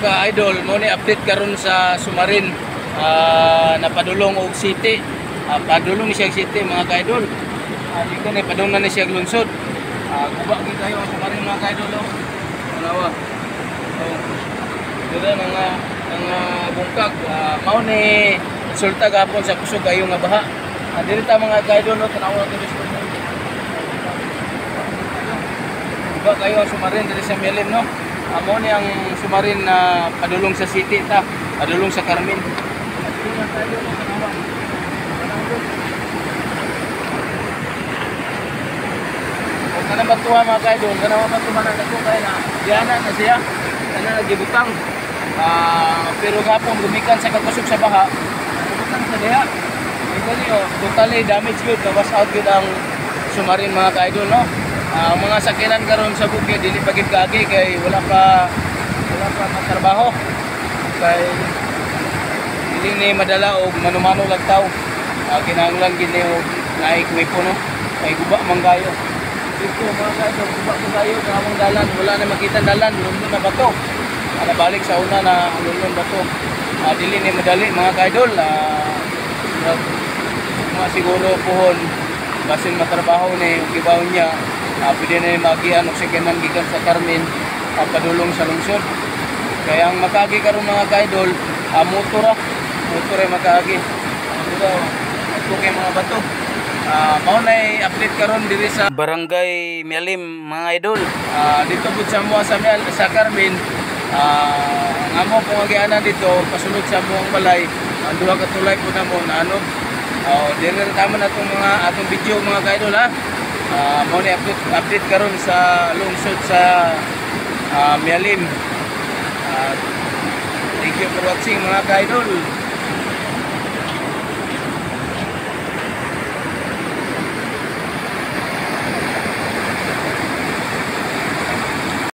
ka-idol, mo ni update karon sa Sumarin, napadulong og city. Padulong ni siya city mga ka-idol. Dito ni padung na siya lungsod. Guba gid kayo ang Sumarin mga ka-idol. Tanawa. Dito ang bungkag, mao ni resulta gapon sa kusog kayo nga baha. Diri ta mga ka-idol, tanawa dito. Guba kayo ang Sumarin diri sa Mialim, no? Amo ni ang Sumarin na padulong sa city ta, padulong sa Carmen. Kana ba tuwa mga ka-idol, kana ba tuwa na ko kay na diana na siya, kana nagibutang. Pero gapon gumikan sa kakusog sa baha, butang sa diha. Ito niyo, totally damage gyud, was out gyud ang Sumarin mga ka-idol, no? Mga sakinan karon sa bukid dili pa gid kaagi kay wala pa matrabaho, kay dili ni madala og manumano lang taw. Kinahanglan gid ni og naik weapon, no, kay guba manggayo dito mga ka-idol. Guba manggayo sa among dalan, wala na makita dalan, lundon na bato. Balik sa una na lundon bato. Dili ni madali mga ka-idol. Mga siguro puhon basin matrabaho ni og gibaw niya. Pwede na yung magian o sikinan gikan sa Carmen, padulong sa lungsod. Kaya ang makagi karon mga ka-idol, motor ay makagi. Ito kay mga bato. Mao na update karon diri sa Barangay Mialim mga idol. Dito po sa mo sa Carmen, nga mo kung agianan dito pasulod sa buong balay, ang duha ka tulay po na mo na ano. Diri tama na itong mga atong video mga ka-idol, ha. Mo ni update karon sa lungsod sa Mialim. Thank you for watching mga ka-idol.